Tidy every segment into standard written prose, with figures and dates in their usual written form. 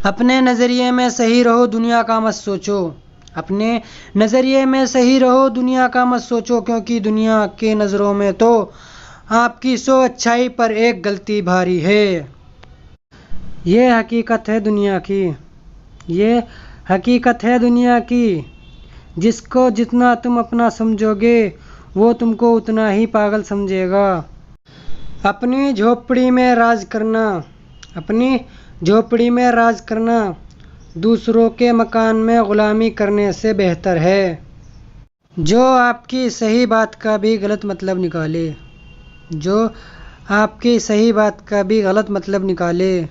अपने नज़रिए में सही रहो, दुनिया का मत सोचो। अपने नज़रिए में सही रहो, दुनिया का मत सोचो, क्योंकि दुनिया के नज़रों में तो आपकी 100 अच्छाई पर एक गलती भारी है। ये हकीकत है दुनिया की, ये हकीकत है दुनिया की। जिसको जितना तुम अपना समझोगे वो तुमको उतना ही पागल समझेगा। अपनी झोपड़ी में राज करना, अपनी झोपड़ी में राज करना दूसरों के मकान में गुलामी करने से बेहतर है। जो आपकी सही बात का भी गलत मतलब निकाले, जो आपकी सही बात का भी गलत मतलब निकाले,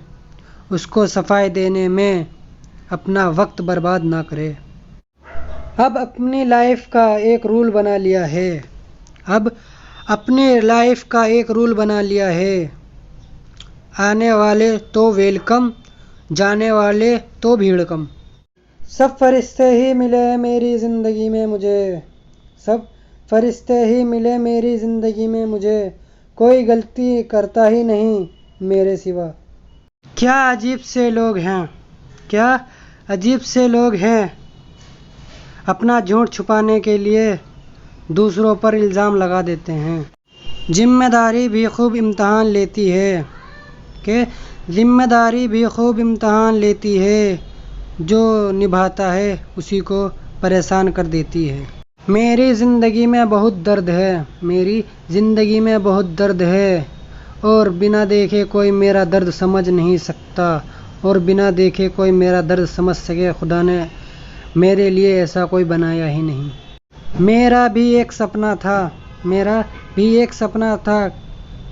उसको सफाई देने में अपना वक्त बर्बाद ना करे। अब अपनी लाइफ का एक रूल बना लिया है, अब अपने लाइफ का एक रूल बना लिया है। आने वाले तो वेलकम, जाने वाले तो भीड़ कम। सब फरिश्ते ही मिले मेरी ज़िंदगी में मुझे, सब फरिश्ते ही मिले मेरी ज़िंदगी में मुझे, कोई गलती करता ही नहीं मेरे सिवा। क्या अजीब से लोग हैं, क्या अजीब से लोग हैं, अपना झूठ छुपाने के लिए दूसरों पर इल्ज़ाम लगा देते हैं। जिम्मेदारी भी खूब इम्तहान लेती है, कि जिम्मेदारी भी खूब इम्तहान लेती है, जो निभाता है उसी को परेशान कर देती है। मेरी ज़िंदगी में बहुत दर्द है, मेरी ज़िंदगी में बहुत दर्द है, और बिना देखे कोई मेरा दर्द समझ नहीं सकता, और बिना देखे कोई मेरा दर्द समझ सके खुदा ने मेरे लिए ऐसा कोई बनाया ही नहीं। मेरा भी एक सपना था, मेरा भी एक सपना था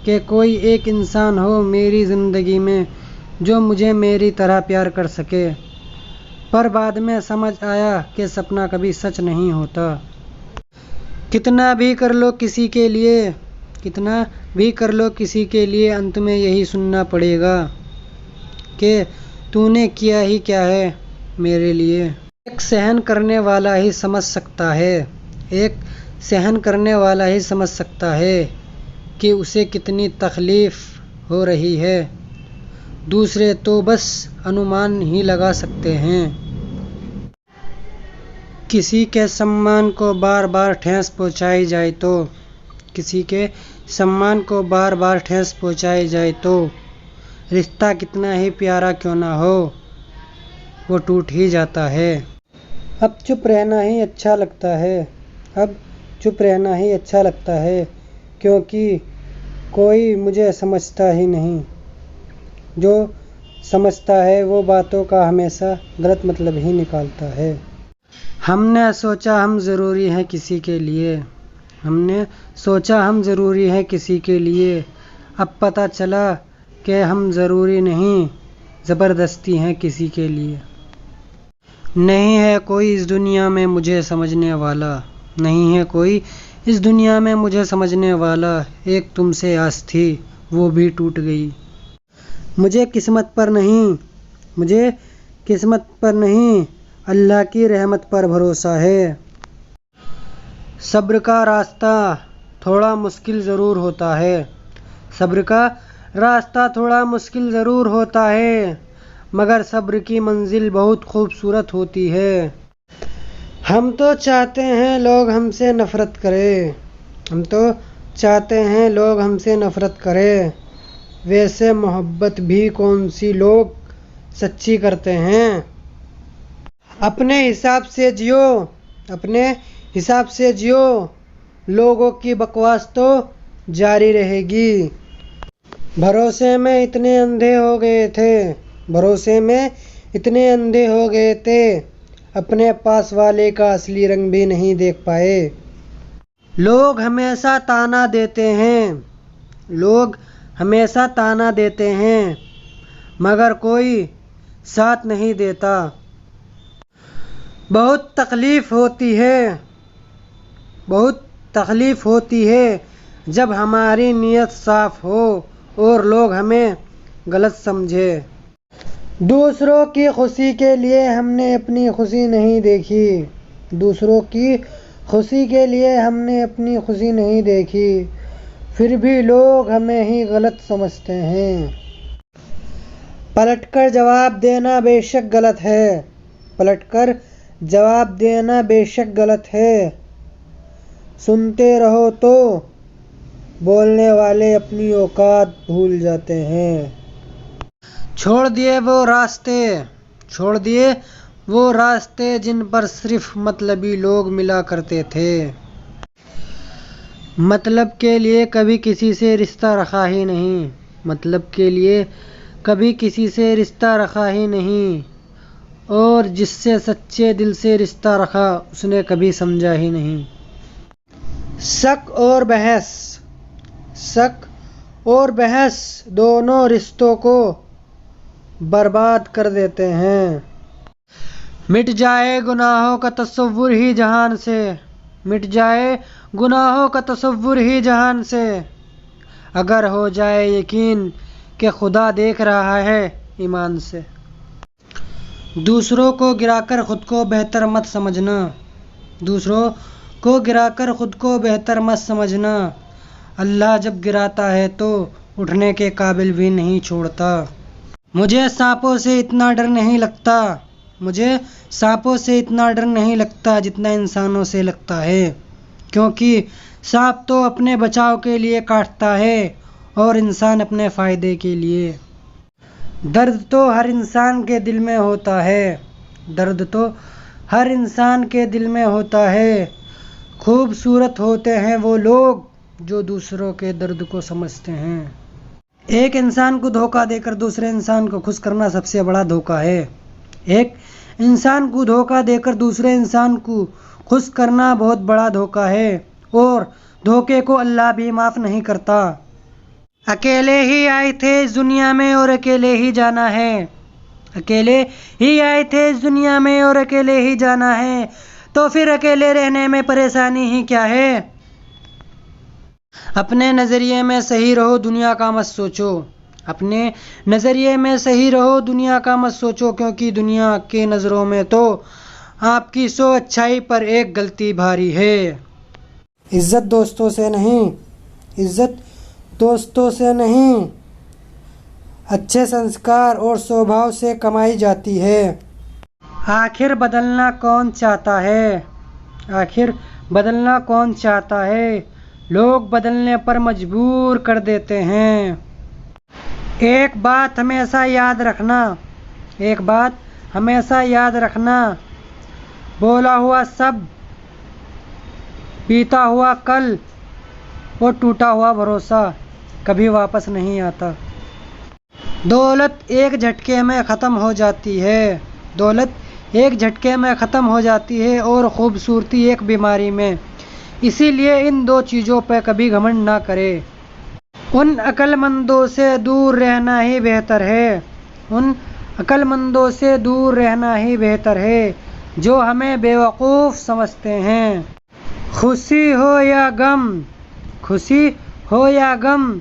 कि कोई एक इंसान हो मेरी ज़िंदगी में जो मुझे मेरी तरह प्यार कर सके, पर बाद में समझ आया कि सपना कभी सच नहीं होता। कितना भी कर लो किसी के लिए, कितना भी कर लो किसी के लिए, अंत में यही सुनना पड़ेगा कि तूने किया ही क्या है मेरे लिए। एक सहन करने वाला ही समझ सकता है, एक सहन करने वाला ही समझ सकता है कि उसे कितनी तकलीफ़ हो रही है, दूसरे तो बस अनुमान ही लगा सकते हैं। किसी के सम्मान को बार बार ठेस पहुंचाई जाए तो, किसी के सम्मान को बार बार ठेस पहुंचाई जाए तो, रिश्ता कितना ही प्यारा क्यों ना हो वो टूट ही जाता है। अब चुप रहना ही अच्छा लगता है, अब चुप रहना ही अच्छा लगता है, क्योंकि कोई मुझे समझता ही नहीं। जो समझता है वो बातों का हमेशा गलत मतलब ही निकालता है। हमने सोचा हम ज़रूरी हैं किसी के लिए, हमने सोचा हम ज़रूरी हैं किसी के लिए, अब पता चला कि हम ज़रूरी नहीं ज़बरदस्ती हैं किसी के लिए। नहीं है कोई इस दुनिया में मुझे समझने वाला, नहीं है कोई इस दुनिया में मुझे समझने वाला, एक तुमसे आस थी वो भी टूट गई। मुझे किस्मत पर नहीं, मुझे किस्मत पर नहीं, अल्लाह की रहमत पर भरोसा है। सब्र का रास्ता थोड़ा मुश्किल ज़रूर होता है, सब्र का रास्ता थोड़ा मुश्किल ज़रूर होता है, मगर सब्र की मंजिल बहुत खूबसूरत होती है। हम तो चाहते हैं लोग हमसे नफ़रत करें, हम तो चाहते हैं लोग हमसे नफ़रत करें, वैसे मोहब्बत भी कौन सी लोग सच्ची करते हैं। अपने हिसाब से जियो, अपने हिसाब से जियो, लोगों की बकवास तो जारी रहेगी। भरोसे में इतने अंधे हो गए थे, भरोसे में इतने अंधे हो गए थे, अपने पास वाले का असली रंग भी नहीं देख पाए। लोग हमेशा ताना देते हैं, लोग हमेशा ताना देते हैं, मगर कोई साथ नहीं देता। बहुत तकलीफ़ होती है, बहुत तकलीफ़ होती है जब हमारी नीयत साफ़ हो और लोग हमें गलत समझे। दूसरों की खुशी के लिए हमने अपनी खुशी नहीं देखी, दूसरों की खुशी के लिए हमने अपनी खुशी नहीं देखी, फिर भी लोग हमें ही गलत समझते हैं। पलटकर जवाब देना बेशक गलत है। पलटकर जवाब देना बेशक गलत है। सुनते रहो तो बोलने वाले अपनी औकात भूल जाते हैं। छोड़ दिए वो रास्ते जिन पर सिर्फ मतलबी लोग मिला करते थे। मतलब के लिए कभी किसी से रिश्ता रखा ही नहीं। मतलब के लिए कभी किसी से रिश्ता रखा ही नहीं। और जिससे सच्चे दिल से रिश्ता रखा उसने कभी समझा ही नहीं। शक और बहस दोनों रिश्तों को बर्बाद कर देते हैं। मिट जाए गुनाहों का तसव्वुर ही जहान से। मिट जाए गुनाहों का तसव्वुर ही जहान से। अगर हो जाए यकीन कि खुदा देख रहा है ईमान से। दूसरों को गिराकर खुद को बेहतर मत समझना। दूसरों को गिराकर खुद को बेहतर मत समझना। अल्लाह जब गिराता है तो उठने के काबिल भी नहीं छोड़ता। मुझे सांपों से इतना डर नहीं लगता। मुझे सांपों से इतना डर नहीं लगता जितना इंसानों से लगता है। क्योंकि सांप तो अपने बचाव के लिए काटता है और इंसान अपने फ़ायदे के लिए। दर्द तो हर इंसान के दिल में होता है। दर्द तो हर इंसान के दिल में होता है। खूबसूरत होते हैं वो लोग जो दूसरों के दर्द को समझते हैं। एक इंसान को धोखा देकर दूसरे इंसान को खुश करना सबसे बड़ा धोखा है। एक इंसान को धोखा देकर दूसरे इंसान को खुश करना बहुत बड़ा धोखा है और धोखे को अल्लाह भी माफ़ नहीं करता। अकेले ही आए थे इस दुनिया में और अकेले ही जाना है। अकेले ही आए थे इस दुनिया में और अकेले ही जाना है। तो फिर अकेले रहने में परेशानी ही क्या है। अपने नज़रिए में सही रहो, दुनिया का मत सोचो। अपने नज़रिए में सही रहो, दुनिया का मत सोचो, क्योंकि दुनिया के नज़रों में तो आपकी 100 अच्छाई पर एक गलती भारी है। इज़्ज़त दोस्तों से नहीं, इज़्ज़त दोस्तों से नहीं, अच्छे संस्कार और स्वभाव से कमाई जाती है। आखिर बदलना कौन चाहता है। आखिर बदलना कौन चाहता है। लोग बदलने पर मजबूर कर देते हैं। एक बात हमेशा याद रखना। एक बात हमेशा याद रखना। बोला हुआ सब, बीता हुआ कल और टूटा हुआ भरोसा कभी वापस नहीं आता। दौलत एक झटके में ख़त्म हो जाती है। दौलत एक झटके में ख़त्म हो जाती है और ख़ूबसूरती एक बीमारी में। इसीलिए इन दो चीज़ों पर कभी घमंड ना करें। उन अक्लमंदों से दूर रहना ही बेहतर है। उन अक्लमंदों से दूर रहना ही बेहतर है जो हमें बेवकूफ़ समझते हैं। खुशी हो या गम, खुशी हो या गम,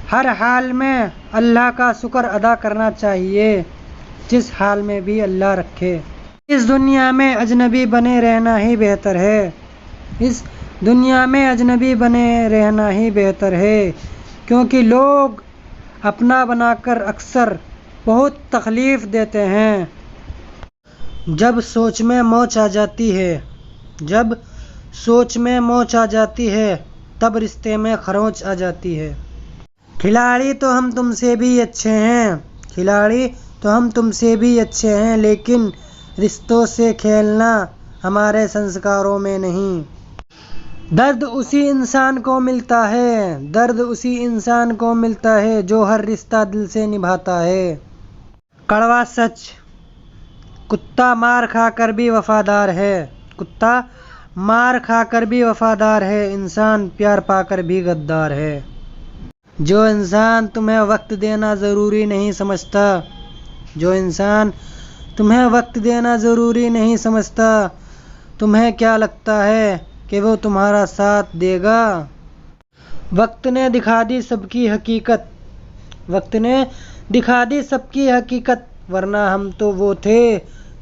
हर हाल में अल्लाह का शुक्र अदा करना चाहिए। जिस हाल में भी अल्लाह रखे। इस दुनिया में अजनबी बने रहना ही बेहतर है। इस दुनिया में अजनबी बने रहना ही बेहतर है, क्योंकि लोग अपना बनाकर अक्सर बहुत तकलीफ़ देते हैं। जब सोच में मोच आ जाती है, जब सोच में मोच आ जाती है, तब रिश्ते में खरोंच आ जाती है। खिलाड़ी तो हम तुमसे भी अच्छे हैं, खिलाड़ी तो हम तुमसे भी अच्छे हैं, लेकिन रिश्तों से खेलना हमारे संस्कारों में नहीं। दर्द उसी इंसान को मिलता है, दर्द उसी इंसान को मिलता है जो हर रिश्ता दिल से निभाता है। कड़वा सच, कुत्ता मार खाकर भी वफादार है। कुत्ता मार खाकर भी वफादार है, इंसान प्यार पाकर भी गद्दार है। जो इंसान तुम्हें वक्त देना ज़रूरी नहीं समझता, जो इंसान तुम्हें वक्त देना ज़रूरी नहीं समझता, तुम्हें क्या लगता है कि वो तुम्हारा साथ देगा। वक्त ने दिखा दी सबकी हकीकत, वक्त ने दिखा दी सबकी हकीकत, वरना हम तो वो थे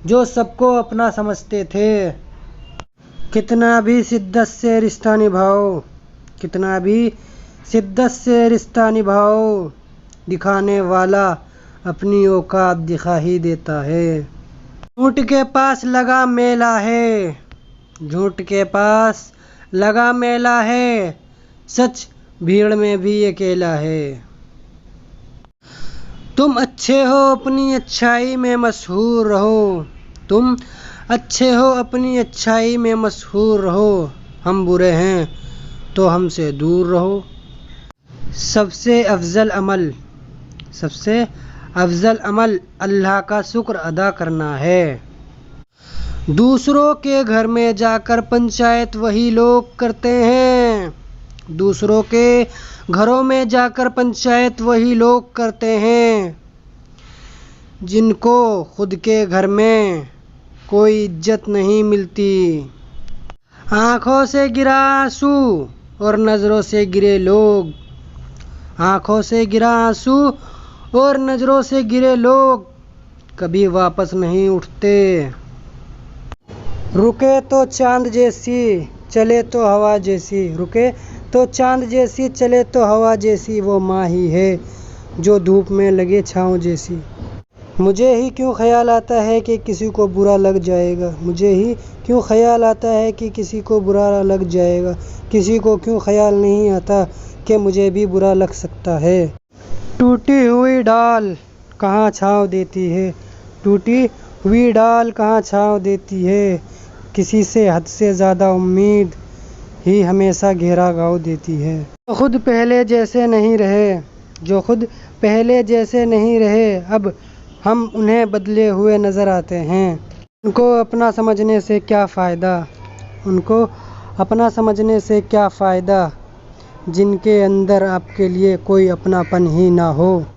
जो सबको अपना समझते थे। कितना भी शिद्दत से रिश्ता निभाओ, कितना भी शिद्दत से रिश्ता निभाओ, दिखाने वाला अपनी औकात दिखा ही देता है। झूठ के पास लगा मेला है, झूठ के पास लगा मेला है, सच भीड़ में भी अकेला है। तुम अच्छे हो अपनी अच्छाई में मशहूर रहो, तुम अच्छे हो अपनी अच्छाई में मशहूर रहो, हम बुरे हैं तो हमसे दूर रहो। सबसे अफजल अमल अल्लाह का शुक्र अदा करना है। दूसरों के घर में जाकर पंचायत वही लोग करते हैं, दूसरों के घरों में जाकर पंचायत वही लोग करते हैं, जिनको खुद के घर में कोई इज्जत नहीं मिलती। आँखों से गिरा आंसू और नज़रों से गिरे लोग, आँखों से गिरा आंसू और नज़रों से गिरे लोग कभी वापस नहीं उठते। रुके तो चांद जैसी चले तो हवा जैसी, रुके तो चांद जैसी चले तो हवा जैसी, वो माँ ही है जो धूप में लगे छाँव जैसी। मुझे ही क्यों ख्याल आता है कि किसी को बुरा लग जाएगा, मुझे ही क्यों ख्याल आता है कि किसी को बुरा लग जाएगा, किसी को क्यों ख्याल नहीं आता कि मुझे भी बुरा लग सकता है। टूटी हुई डाल कहाँ छाँव देती है, टूटी हुई डाल कहाँ छाँव देती है, किसी से हद से ज़्यादा उम्मीद ही हमेशा घेरा घाव देती है। जो खुद पहले जैसे नहीं रहे, जो खुद पहले जैसे नहीं रहे, अब हम उन्हें बदले हुए नज़र आते हैं। उनको अपना समझने से क्या फ़ायदा, उनको अपना समझने से क्या फ़ायदा, जिनके अंदर आपके लिए कोई अपनापन ही ना हो।